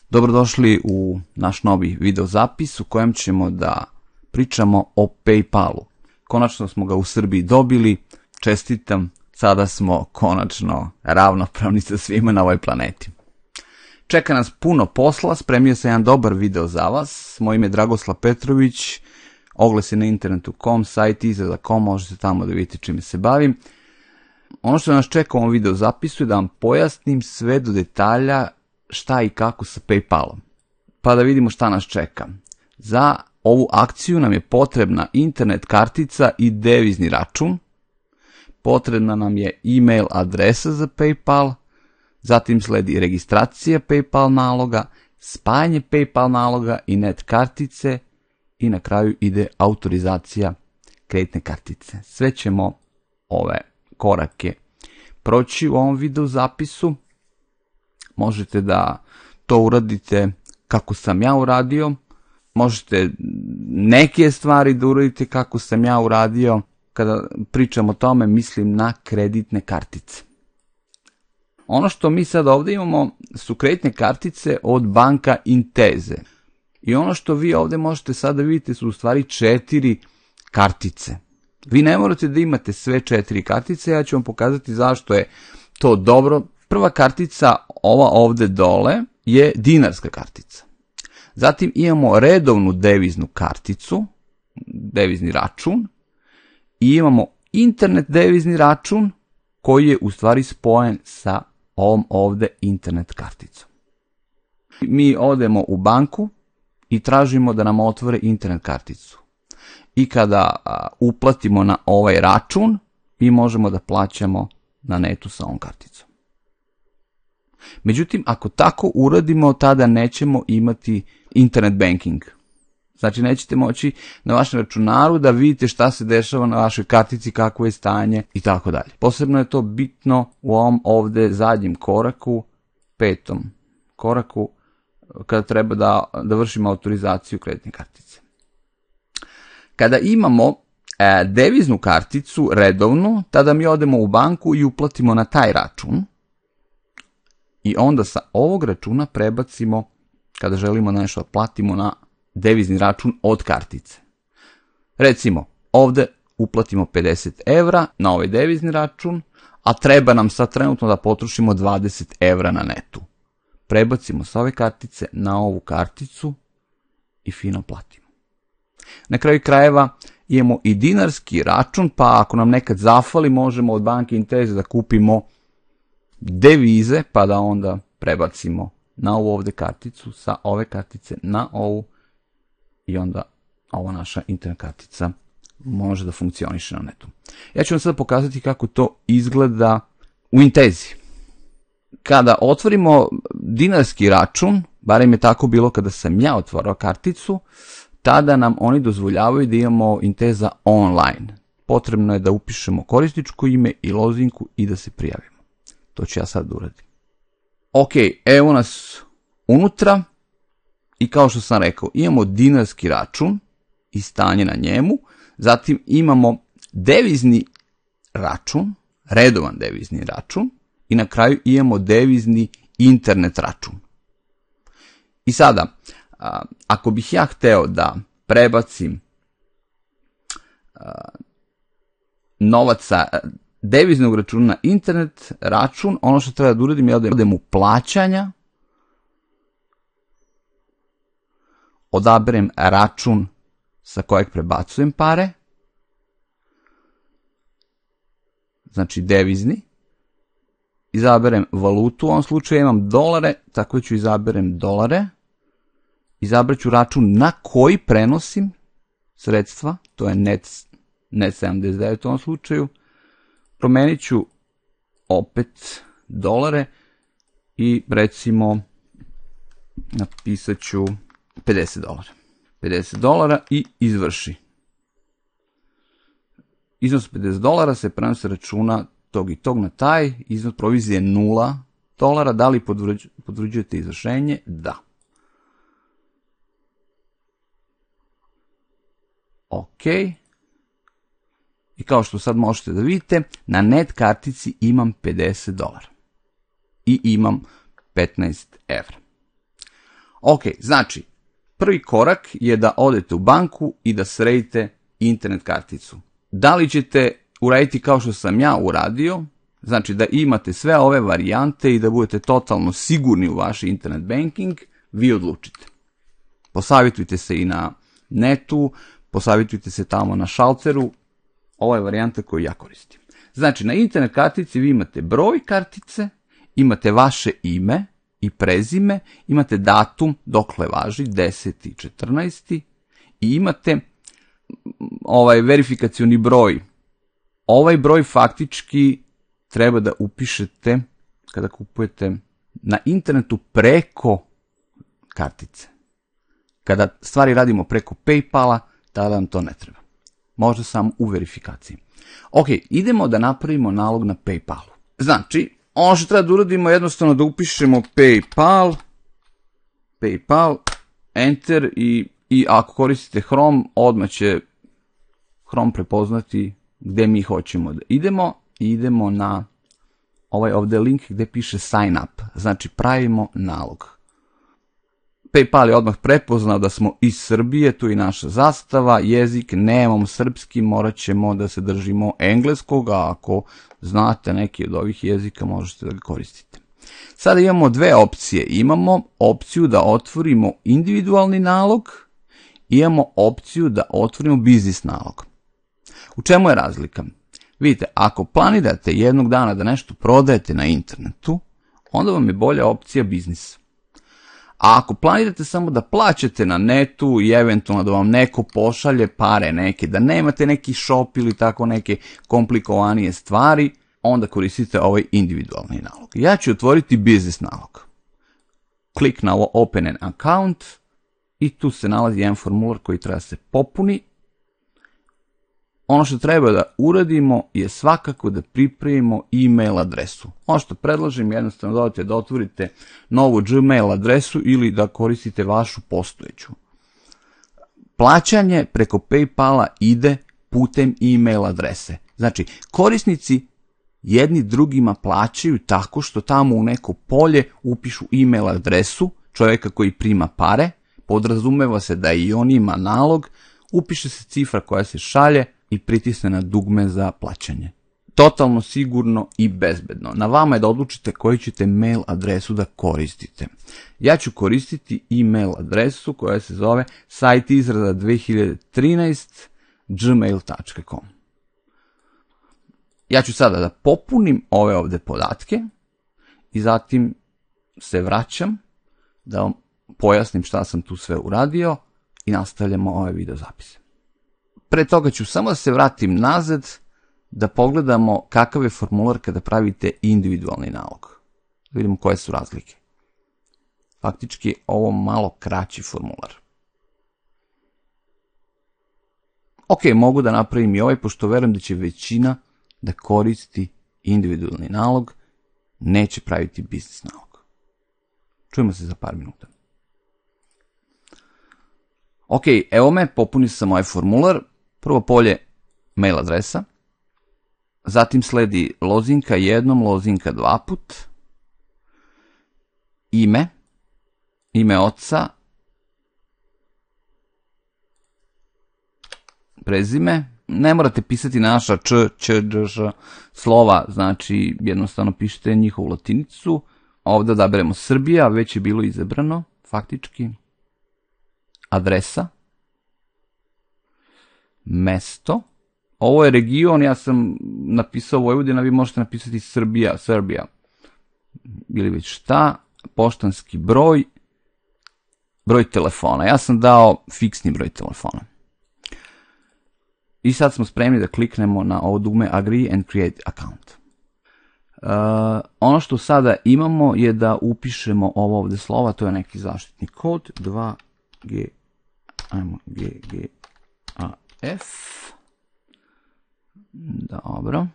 Dobrodošli u naš novi video zapis u kojem ćemo da pričamo o PayPalu. Konačno smo ga u Srbiji dobili, čestitam, sada smo konačno ravnopravni sa svima na ovoj planeti. Čeka nas puno posla, spremio sam jedan dobar video za vas, moje ime je Dragoslav Petrović, oglas je na internetu.com, sajt izrada.com, možete tamo da vidite čime se bavim. Ono što nas čeka u ovom video zapisu je da vam pojasnim sve do detalja šta i kako sa PayPalom. Pa da vidimo šta nas čeka. Za ovu akciju nam je potrebna internet kartica i devizni račun. Potrebna nam je email adresa za PayPal, zatim sledi registracija PayPal naloga, spajanje PayPal naloga i net kartice i na kraju ide autorizacija kreditne kartice. Sve ćemo ove korake proći u ovom video zapisu. Možete da to uradite kako sam ja uradio. Možete neke stvari da uradite kako sam ja uradio. Kada pričam o tome, mislim na kreditne kartice. Ono što mi sad ovdje imamo su kreditne kartice od banka Inteze. I ono što vi ovdje možete sada vidjeti su u stvari 4 kartice. Vi ne morate da imate sve 4 kartice, ja ću vam pokazati zašto je to dobro. Prva kartica, ova ovdje dole, je dinarska kartica. Zatim imamo redovnu deviznu karticu, devizni račun, i imamo internet devizni račun koji je u stvari spojen sa ovom ovdje internet karticom. Mi odemo u banku i tražimo da nam otvore internet karticu. I kada uplatimo na ovaj račun, mi možemo da plaćamo na netu sa ovom karticom. Međutim, ako tako uradimo, tada nećemo imati internet banking. Znači, nećete moći na vašem računaru da vidite šta se dešava na vašoj kartici, kakvo je stanje i tako dalje. Posebno je to bitno u ovom ovdje zadnjem koraku, 5. koraku, kada treba da vršimo autorizaciju kreditne kartice. Kada imamo deviznu karticu redovnu, tada mi odemo u banku i uplatimo na taj račun. I onda sa ovog računa prebacimo, kada želimo nešto platimo na devizni račun od kartice. Recimo, ovdje uplatimo 50 evra na ovaj devizni račun, a treba nam sad trenutno da potrošimo 20 evra na netu. Prebacimo sa ove kartice na ovu karticu i fino platimo. Na kraju krajeva imamo i dinarski račun, pa ako nam nekad zafali, možemo od banke Inteze da kupimo devize, pa da onda prebacimo na ovu ovdje karticu, sa ove kartice na ovu, i onda ova naša internet kartica može da funkcioniše na netu. Ja ću vam sada pokazati kako to izgleda u Intezi. Kada otvorimo dinarski račun, barem je tako bilo kada sam ja otvorao karticu, tada nam oni dozvoljavaju da imamo Inteza online. Potrebno je da upišemo korisničko ime i lozinku i da se prijavimo. To ću ja sad uradim. Ok, evo nas unutra i kao što sam rekao, imamo dinarski račun i stanje na njemu, zatim imamo devizni račun, redovan devizni račun i na kraju imamo devizni internet račun. I sada, ako bih ja hteo da prebacim novaca deviznog računa na internet račun, ono što treba da uradim je da odem u plaćanja, odaberem račun sa kojeg prebacujem pare, znači devizni, izaberem valutu, u ovom slučaju imam dolare, tako ću izaberem dolare, izabrat ću račun na koji prenosim sredstva, to je net 79 u ovom slučaju, promenit ću opet dolare i recimo napisat ću $50. $50 i izvrši. Iznos $50 se prenosi računa tog i tog na taj, iznos provizije $0. Da li potvrđujete izvršenje? Da. Ok. I kao što sad možete da vidite, na net kartici imam $50. I imam 15 evra. Ok, znači, prvi korak je da odete u banku i da sredite internet karticu. Da li ćete uraditi kao što sam ja uradio, znači da imate sve ove varijante i da budete totalno sigurni u vaš internet banking, vi odlučite. Posavjetujte se i na netu, posavjetujte se tamo na šalteru, ovo je varijanta koju ja koristim. Znači, na internet kartici vi imate broj kartice, imate vaše ime i prezime, imate datum dokle važi, 10.14. i imate verifikacioni broj. Ovaj broj faktički treba da upišete kada kupujete na internetu preko kartice. Kada stvari radimo preko PayPala, tada vam to ne treba. Možda samo u verifikaciji. Ok, idemo da napravimo nalog na PayPalu. Znači, ono što treba da uradimo je jednostavno da upišemo PayPal, Enter i ako koristite Chrome, odmah će Chrome prepoznati gde mi hoćemo da idemo. I idemo na ovaj ovdje link gde piše sign up, znači pravimo nalog. PayPal je odmah prepoznao da smo iz Srbije, tu je naša zastava, jezik nemamo srpski, morat ćemo da se držimo engleskog, a ako znate neki od ovih jezika možete da ga koristite. Sada imamo dve opcije, imamo opciju da otvorimo individualni nalog, imamo opciju da otvorimo biznis nalog. U čemu je razlika? Vidite, ako planirate jednog dana da nešto prodajete na internetu, onda vam je bolja opcija biznis. A ako planirate samo da plaćate na netu i eventualno da vam neko pošalje pare neke, da nemate neki shop ili tako neke komplikovanije stvari, onda koristite ovaj individualni nalog. Ja ću otvoriti biznis nalog. Klik na ovo Open an account i tu se nalazi jedan formular koji treba se popuni. Ono što treba da uradimo je svakako da pripremimo e-mail adresu. Ono što predlažem je jednostavno da odete da otvorite novu Gmail adresu ili da koristite vašu postojeću. Plaćanje preko PayPala ide putem e-mail adrese. Znači, korisnici jedni drugima plaćaju tako što tamo u neko polje upišu e-mail adresu čovjeka koji prima pare, podrazumeva se da i on ima nalog, upiše se cifra koja se šalje i pritisne na dugme za plaćanje. Totalno sigurno i bezbedno. Na vama je da odlučite koju ćete mail adresu da koristite. Ja ću koristiti e-mail adresu koja se zove siteizrada2013@gmail.com. Ja ću sada da popunim ove ovde podatke i zatim se vraćam da vam pojasnim šta sam tu sve uradio i nastavljamo ove video zapise. Pre toga ću samo da se vratim nazad da pogledamo kakav je formular kada pravite individualni nalog. Da vidimo koje su razlike. Faktički ovo malo kraći formular. Ok, mogu da napravim i ovaj, pošto verujem da će većina da koristi individualni nalog, neće praviti biznis nalog. Čujemo se za par minuta. Ok, evo me, popunio sam ovaj formular. Prvo polje mail adresa, zatim sledi lozinka jednom, lozinka dva put, ime oca, prezime, ne morate pisati naša slova, znači jednostavno pišite njihovu latinicu, ovdje odaberemo Srbija, već je bilo izabrano, faktički, adresa, mesto, ovo je region, ja sam napisao Vojvodina, vi možete napisati Srbija, ili već šta, poštanski broj, broj telefona, ja sam dao fiksni broj telefona. I sad smo spremni da kliknemo na ovo dugme Agree and Create Account. Ono što sada imamo je da upišemo ovo ovde slova, to je neki zaštitni kod, 2G, ajmo GGAF, dobro,